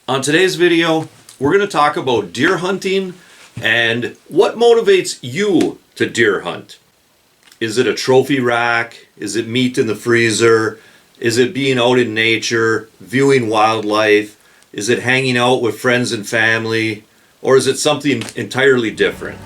On today's video, we're going to talk about deer hunting and what motivates you to deer hunt. Is it a trophy rack? Is it meat in the freezer? Is it being out in nature, viewing wildlife? Is it hanging out with friends and family? Or is it something entirely different?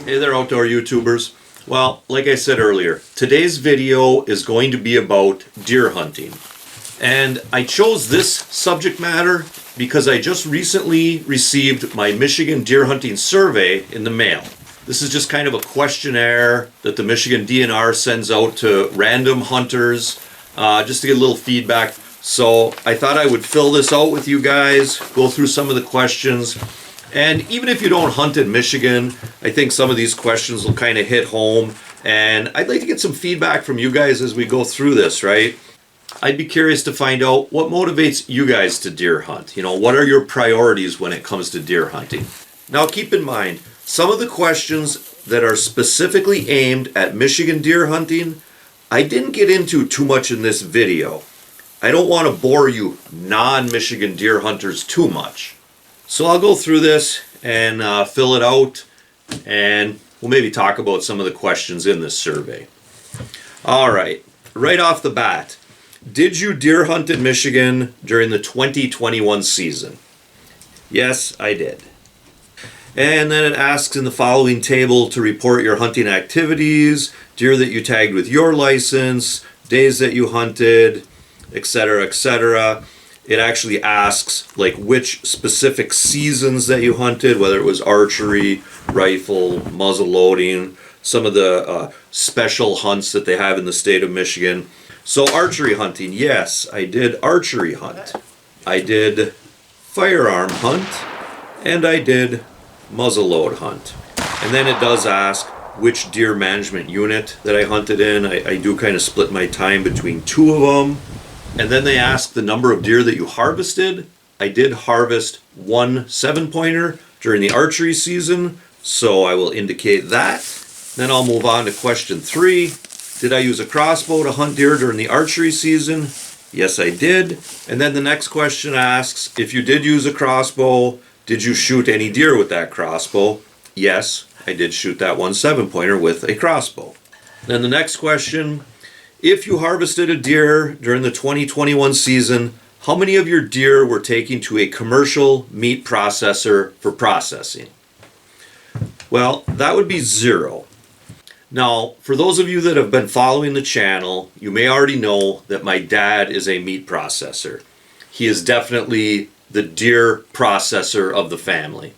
Hey there, outdoor YouTubers. Well, like I said earlier, today's video is going to be about deer hunting. And I chose this subject matter because I just recently received my Michigan deer hunting survey in the mail. This is just kind of a questionnaire that the Michigan DNR sends out to random hunters just to get a little feedback. So I thought I would fill this out with you guys, go through some of the questions. And even if you don't hunt in Michigan, I think some of these questions will kind of hit home. And I'd like to get some feedback from you guys as we go through this, right? I'd be curious to find out what motivates you guys to deer hunt. You know, what are your priorities when it comes to deer hunting? Now keep in mind, some of the questions that are specifically aimed at Michigan deer hunting, I didn't get into too much in this video. I don't want to bore you non-Michigan deer hunters too much. So I'll go through this and fill it out, and we'll maybe talk about some of the questions in this survey. All right, right off the bat, did you deer hunt in Michigan during the 2021 season? Yes, I did. And then it asks in the following table to report your hunting activities, deer that you tagged with your license, days that you hunted, etc., etc. It actually asks like which specific seasons that you hunted, whether it was archery, rifle, muzzle loading, some of the special hunts that they have in the state of Michigan. So archery hunting, yes, I did archery hunt. I did firearm hunt, and I did muzzleload hunt. And then it does ask which deer management unit that I hunted in. I do kind of split my time between two of them. And then they ask the number of deer that you harvested. I did harvest 1 7-pointer during the archery season, so I will indicate that. Then I'll move on to question 3. Did I use a crossbow to hunt deer during the archery season? Yes, I did. And then the next question asks, if you did use a crossbow, did you shoot any deer with that crossbow? Yes, I did shoot that 1 7-pointer with a crossbow. Then the next question, if you harvested a deer during the 2021 season, how many of your deer were taken to a commercial meat processor for processing? Well, that would be 0. Now, for those of you that have been following the channel, you may already know that my dad is a meat processor. He is definitely the deer processor of the family.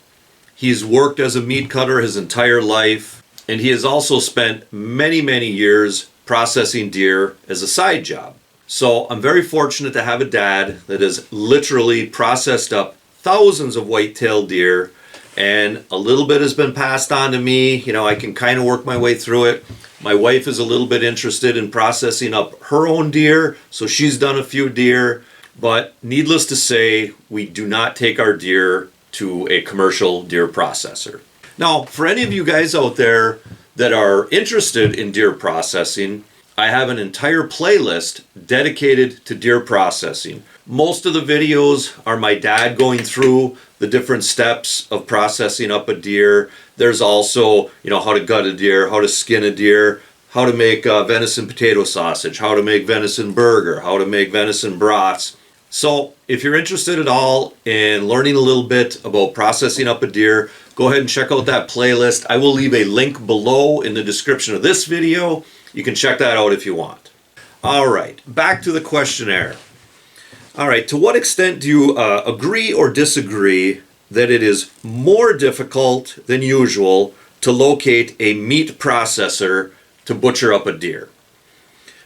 He's worked as a meat cutter his entire life, and he has also spent many, many years processing deer as a side job. So I'm very fortunate to have a dad that has literally processed up thousands of white-tailed deer, and a little bit has been passed on to me. You know, I can kind of work my way through it. My wife is a little bit interested in processing up her own deer, so she's done a few deer, but needless to say, we do not take our deer to a commercial deer processor. Now, for any of you guys out there that are interested in deer processing, I have an entire playlist dedicated to deer processing. Most of the videos are my dad going through the different steps of processing up a deer. There's also, you know, how to gut a deer, how to skin a deer, how to make venison potato sausage, how to make venison burger, how to make venison brats. So if you're interested at all in learning a little bit about processing up a deer, go ahead and check out that playlist. I will leave a link below in the description of this video. You can check that out if you want. All right, back to the questionnaire. All right, to what extent do you agree or disagree that it is more difficult than usual to locate a meat processor to butcher up a deer?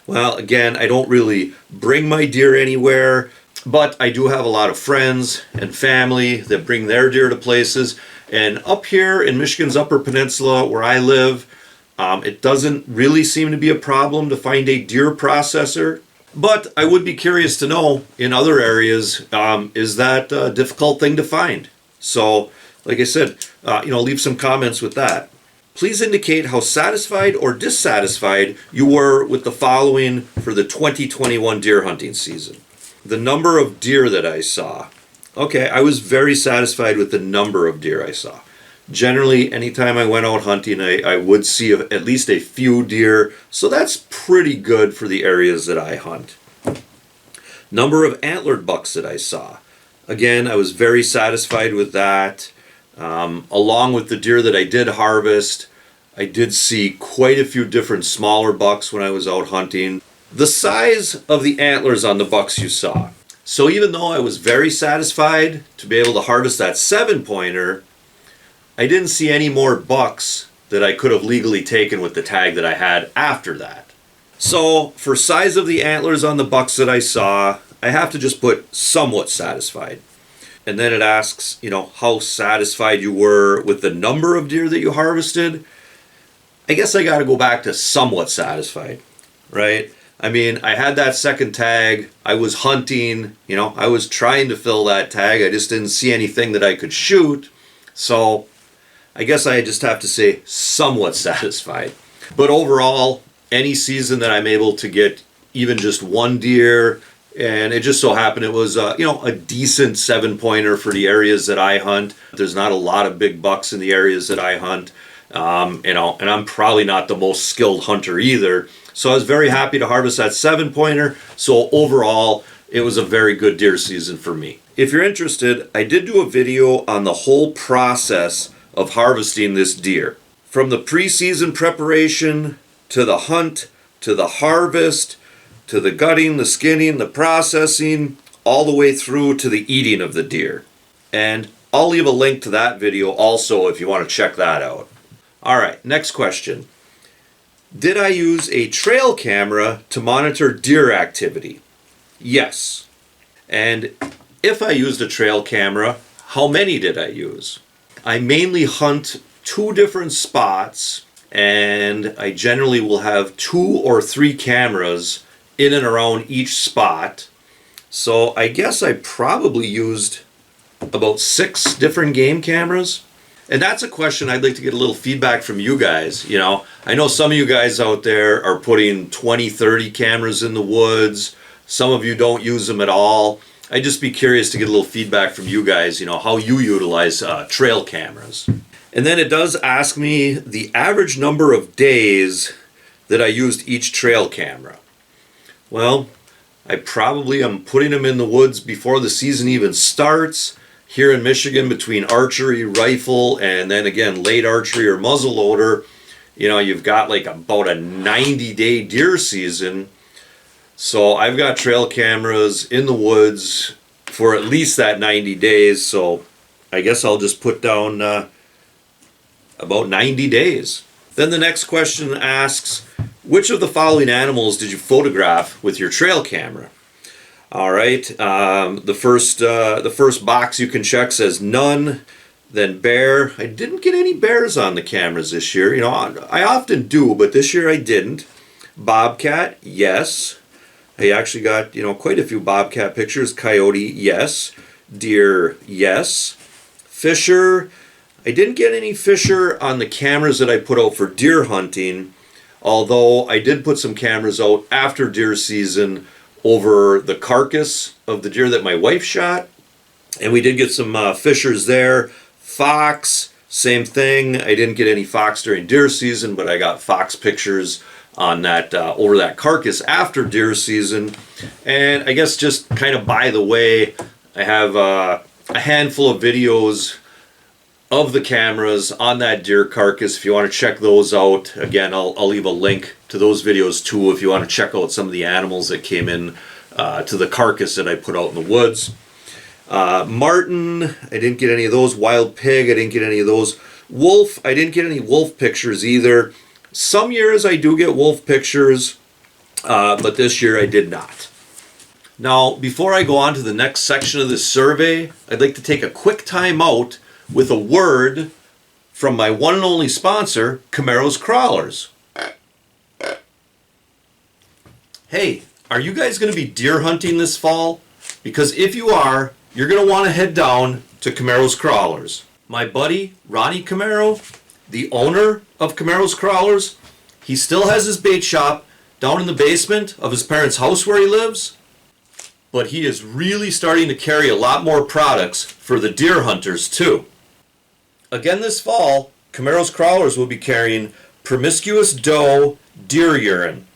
Well, again, I don't really bring my deer anywhere, but I do have a lot of friends and family that bring their deer to places. And up here in Michigan's Upper Peninsula, where I live, it doesn't really seem to be a problem to find a deer processor. But I would be curious to know, in other areas, is that a difficult thing to find? So, like I said, leave some comments with that. Please indicate how satisfied or dissatisfied you were with the following for the 2021 deer hunting season. The number of deer that I saw. Okay, I was very satisfied with the number of deer I saw. Generally, anytime I went out hunting, I would see at least a few deer, so that's pretty good for the areas that I hunt. Number of antlered bucks that I saw. Again, I was very satisfied with that. Along with the deer that I did harvest, I did see quite a few different smaller bucks when I was out hunting. The size of the antlers on the bucks you saw. So even though I was very satisfied to be able to harvest that 7-pointer, I didn't see any more bucks that I could have legally taken with the tag that I had after that. So for size of the antlers on the bucks that I saw, I have to just put somewhat satisfied. And then it asks, how satisfied you were with the number of deer that you harvested. I guess I got to go back to somewhat satisfied, right? I mean, I had that second tag. I was hunting, I was trying to fill that tag. I just didn't see anything that I could shoot. So I guess I just have to say somewhat satisfied. But overall, any season that I'm able to get even just one deer, and it just so happened it was a decent 7-pointer for the areas that I hunt. There's not a lot of big bucks in the areas that I hunt, and I'm probably not the most skilled hunter either. So I was very happy to harvest that 7-pointer. So overall, it was a very good deer season for me. If you're interested, I did do a video on the whole process of harvesting this deer. From the pre-season preparation, to the hunt, to the harvest, to the gutting, the skinning, the processing, all the way through to the eating of the deer. And I'll leave a link to that video also if you want to check that out. All right, next question. Did I use a trail camera to monitor deer activity? Yes. And if I used a trail camera, how many did I use? I mainly hunt 2 different spots, and I generally will have 2 or 3 cameras in and around each spot. So I guess I probably used about 6 different game cameras. And that's a question I'd like to get a little feedback from you guys. I know some of you guys out there are putting 20, 30 cameras in the woods. Some of you don't use them at all. I'd just be curious to get a little feedback from you guys, how you utilize trail cameras. And then it does ask me the average number of days that I used each trail camera. Well, I probably am putting them in the woods before the season even starts. Here in Michigan, between archery, rifle, and then again late archery or muzzleloader, you've got like about a 90-day deer season. So I've got trail cameras in the woods for at least that 90 days. So I guess I'll just put down about 90 days. Then the next question asks, which of the following animals did you photograph with your trail camera? All right, the first box you can check says none, then bear. I didn't get any bears on the cameras this year. I often do, but this year I didn't. Bobcat, yes. I actually got, quite a few bobcat pictures. Coyote, yes. Deer, yes. Fisher, I didn't get any fisher on the cameras that I put out for deer hunting, although I did put some cameras out after deer season over the carcass of the deer that my wife shot, and we did get some fishers there. Fox, same thing. I didn't get any fox during deer season, but I got fox pictures on that over that carcass after deer season. And I guess just kind of by the way, I have a handful of videos of the cameras on that deer carcass. If you want to check those out, again, I'll leave a link to those videos too if you want to check out some of the animals that came in to the carcass that I put out in the woods. Martin, I didn't get any of those. Wild pig, I didn't get any of those. Wolf, I didn't get any wolf pictures either. Some years I do get wolf pictures, but this year I did not. Now, before I go on to the next section of this survey, I'd like to take a quick time out with a word from my one and only sponsor, Camaro's Crawlers. Hey, are you guys going to be deer hunting this fall? Because if you are, you're going to want to head down to Camaro's Crawlers. My buddy, Ronnie Camaro, the owner of Camaro's Crawlers, he still has his bait shop down in the basement of his parents' house where he lives, but he is really starting to carry a lot more products for the deer hunters too. Again this fall, Camaro's Crawlers will be carrying promiscuous doe deer urine.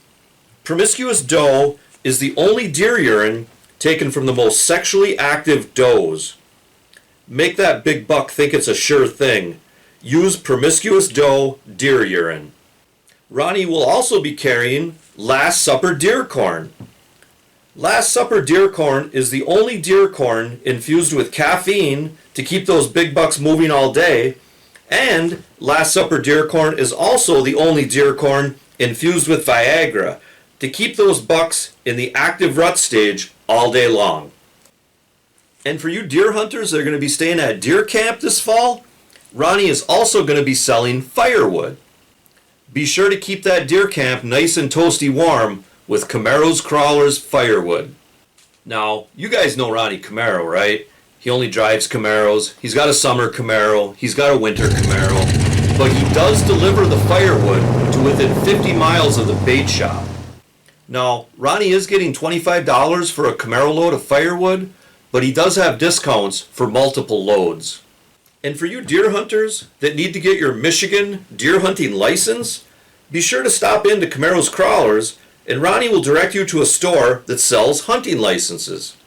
Promiscuous doe is the only deer urine taken from the most sexually active does. Make that big buck think it's a sure thing. Use promiscuous doe deer urine. Ronnie will also be carrying Last Supper deer corn. Last Supper deer corn is the only deer corn infused with caffeine to keep those big bucks moving all day, and Last Supper deer corn is also the only deer corn infused with Viagra to keep those bucks in the active rut stage all day long. And for you deer hunters that are going to be staying at deer camp this fall, Ronnie is also going to be selling firewood. Be sure to keep that deer camp nice and toasty warm with Camaro's Crawlers firewood. Now, you guys know Ronnie Camaro, right? He only drives Camaros. He's got a summer Camaro. He's got a winter Camaro. But he does deliver the firewood to within 50 miles of the bait shop. Now, Ronnie is getting $25 for a Camaro load of firewood, but he does have discounts for multiple loads. And for you deer hunters that need to get your Michigan deer hunting license, be sure to stop into Camaro's Crawlers, and Ronnie will direct you to a store that sells hunting licenses.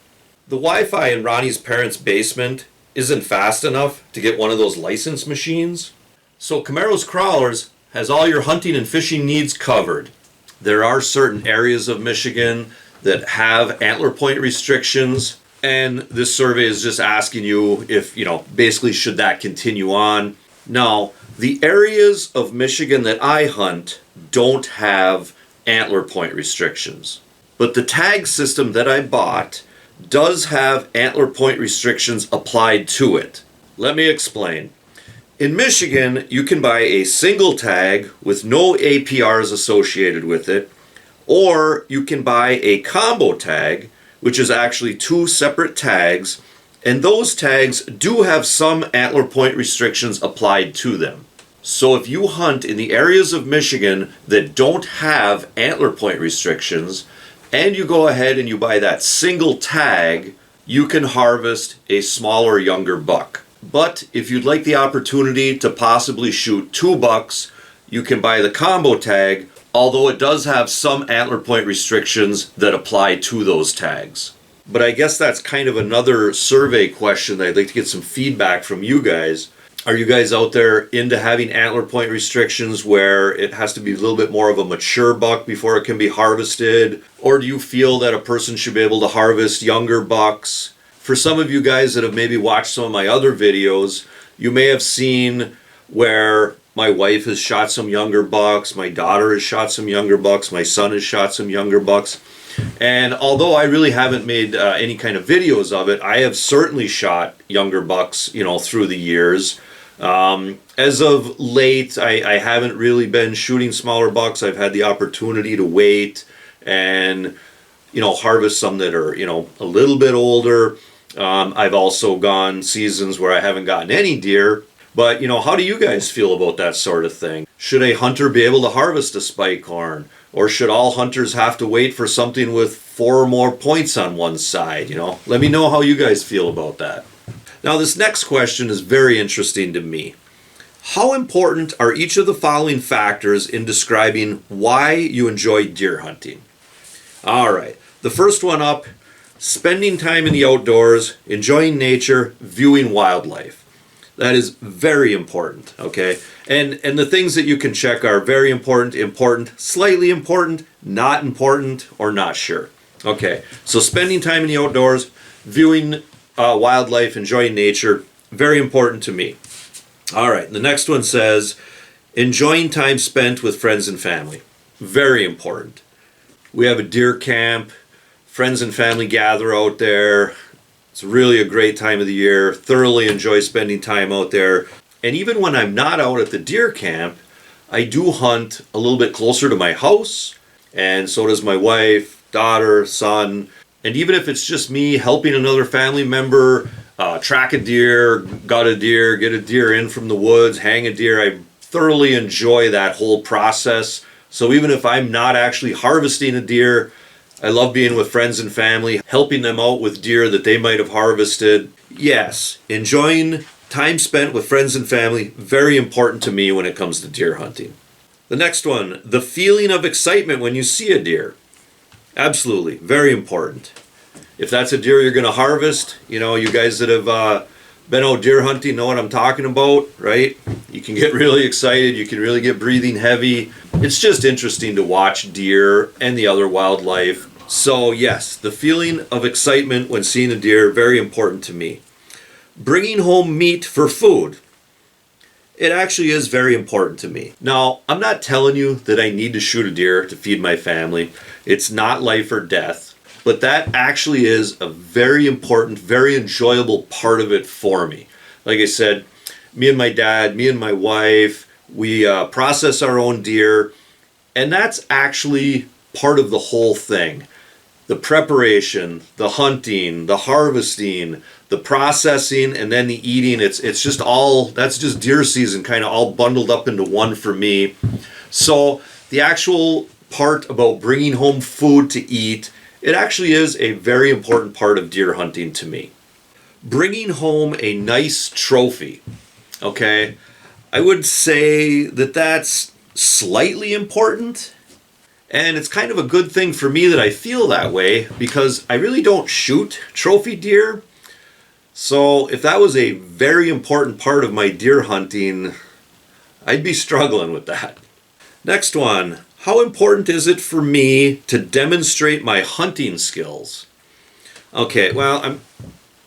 The Wi-Fi in Ronnie's parents' basement isn't fast enough to get one of those license machines. So Camaro's Crawlers has all your hunting and fishing needs covered. There are certain areas of Michigan that have antler point restrictions, and this survey is just asking you if, basically should that continue on. Now, the areas of Michigan that I hunt don't have antler point restrictions, but the tag system that I bought does have antler point restrictions applied to it. Let me explain. In Michigan, you can buy a single tag with no APRs associated with it, or you can buy a combo tag, which is actually two separate tags, and those tags do have some antler point restrictions applied to them. So if you hunt in the areas of Michigan that don't have antler point restrictions, and you go ahead and you buy that single tag, you can harvest a smaller, younger buck. But if you'd like the opportunity to possibly shoot two bucks, you can buy the combo tag, although it does have some antler point restrictions that apply to those tags. But I guess that's kind of another survey question that I'd like to get some feedback from you guys. Are you guys out there into having antler point restrictions where it has to be a little bit more of a mature buck before it can be harvested? Or do you feel that a person should be able to harvest younger bucks? For some of you guys that have maybe watched some of my other videos, you may have seen where my wife has shot some younger bucks, my daughter has shot some younger bucks, my son has shot some younger bucks. And although I really haven't made any kind of videos of it, I have certainly shot younger bucks, through the years. As of late, I haven't really been shooting smaller bucks. I've had the opportunity to wait and, harvest some that are, a little bit older. I've also gone seasons where I haven't gotten any deer. But, how do you guys feel about that sort of thing? Should a hunter be able to harvest a spike horn? Or should all hunters have to wait for something with 4 or more points on one side? Let me know how you guys feel about that. Now, this next question is very interesting to me. How important are each of the following factors in describing why you enjoy deer hunting? All right, the first one up, spending time in the outdoors, enjoying nature, viewing wildlife. That is very important, okay? And the things that you can check are very important, important, slightly important, not important, or not sure. Okay, so spending time in the outdoors, viewing wildlife, enjoying nature, very important to me. All right, the next one says, enjoying time spent with friends and family. Very important. We have a deer camp, friends and family gather out there. It's really a great time of the year. Thoroughly enjoy spending time out there. And even when I'm not out at the deer camp, I do hunt a little bit closer to my house. And so does my wife, daughter, son. And even if it's just me helping another family member track a deer, gut a deer, get a deer in from the woods, hang a deer. I thoroughly enjoy that whole process. So even if I'm not actually harvesting a deer, I love being with friends and family, helping them out with deer that they might have harvested. Yes, enjoying time spent with friends and family, very important to me when it comes to deer hunting. The next one, the feeling of excitement when you see a deer. Absolutely, very important. If that's a deer you're going to harvest, you know, you guys that have been out deer hunting know what I'm talking about, right? You can get really excited, you can really get breathing heavy. It's just interesting to watch deer and the other wildlife. So yes, the feeling of excitement when seeing a deer, very important to me. Bringing home meat for food. It actually is very important to me. Now, I'm not telling you that I need to shoot a deer to feed my family. It's not life or death. But that actually is a very important, very enjoyable part of it for me. Like I said, me and my dad, me and my wife, we process our own deer. And that's actually part of the whole thing. The preparation, the hunting, the harvesting, the processing, and then the eating. It's just all, that's just deer season kind of all bundled up into one for me. So the actual part about bringing home food to eat, it actually is a very important part of deer hunting to me. Bringing home a nice trophy, okay? I would say that that's slightly important. And it's kind of a good thing for me that I feel that way because I really don't shoot trophy deer. So if that was a very important part of my deer hunting, I'd be struggling with that. Next one. How important is it for me to demonstrate my hunting skills? Okay, well,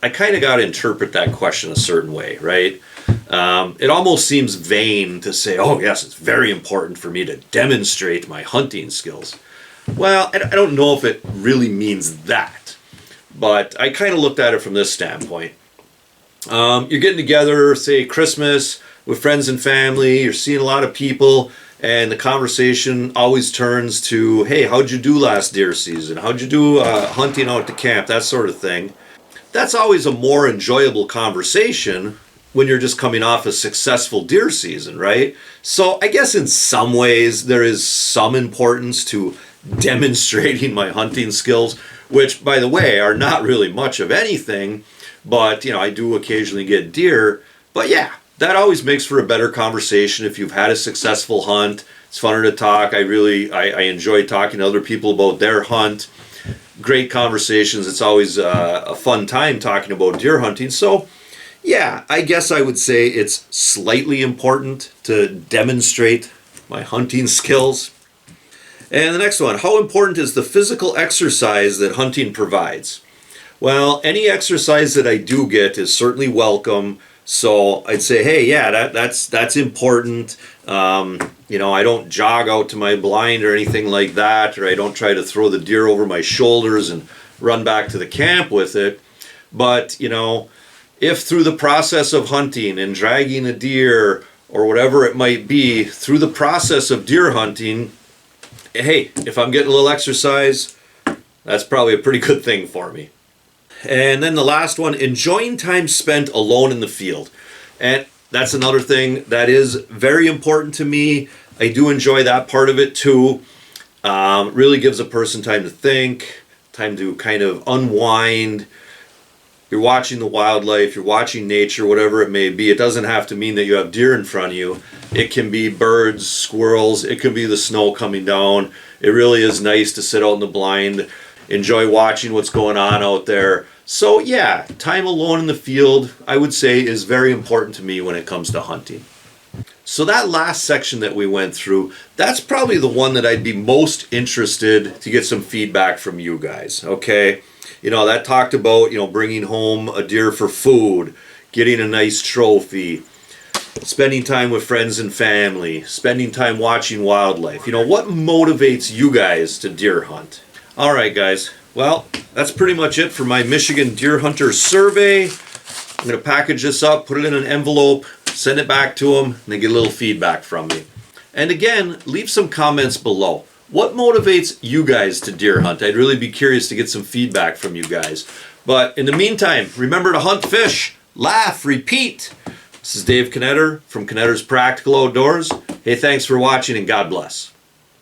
I kind of got to interpret that question a certain way, right? It almost seems vain to say, oh yes, it's very important for me to demonstrate my hunting skills. Well, I don't know if it really means that, but I kind of looked at it from this standpoint. You're getting together, say Christmas, with friends and family, you're seeing a lot of people, and the conversation always turns to, hey, how'd you do last deer season? How'd you do hunting out at the camp? That sort of thing. That's always a more enjoyable conversation when you're just coming off a successful deer season, right? So I guess in some ways there is some importance to demonstrating my hunting skills, which, by the way, are not really much of anything, but, you know, I do occasionally get deer. But yeah, that always makes for a better conversation if you've had a successful hunt. It's funner to talk. I enjoy talking to other people about their hunt. Great conversations. It's always a fun time talking about deer hunting. So yeah, I guess I would say it's slightly important to demonstrate my hunting skills. And the next one, how important is the physical exercise that hunting provides? Well, any exercise that I do get is certainly welcome. So I'd say, hey, yeah, that's important. You know, I don't jog out to my blind or anything like that, or I don't try to throw the deer over my shoulders and run back to the camp with it. But, you know, if through the process of hunting and dragging a deer or whatever it might be, through the process of deer hunting, hey, if I'm getting a little exercise, that's probably a pretty good thing for me. And then the last one, enjoying time spent alone in the field. And that's another thing that is very important to me. I do enjoy that part of it too. Really gives a person time to think, time to kind of unwind. You're watching the wildlife, you're watching nature, whatever it may be. It doesn't have to mean that you have deer in front of you. It can be birds, squirrels, it could be the snow coming down. It really is nice to sit out in the blind, enjoy watching what's going on out there. So yeah, time alone in the field, I would say, is very important to me when it comes to hunting. So that last section that we went through, that's probably the one that I'd be most interested to get some feedback from you guys, okay? You know, that talked about, you know, bringing home a deer for food, getting a nice trophy, spending time with friends and family, spending time watching wildlife. You know, what motivates you guys to deer hunt? All right, guys. Well, that's pretty much it for my Michigan Deer Hunter survey. I'm going to package this up, put it in an envelope, send it back to them, and they get a little feedback from me. And again, leave some comments below. What motivates you guys to deer hunt? I'd really be curious to get some feedback from you guys. But in the meantime, remember to hunt fish, laugh, repeat. This is Dave Knetter from Knetter's Practical Outdoors. Hey, thanks for watching and God bless.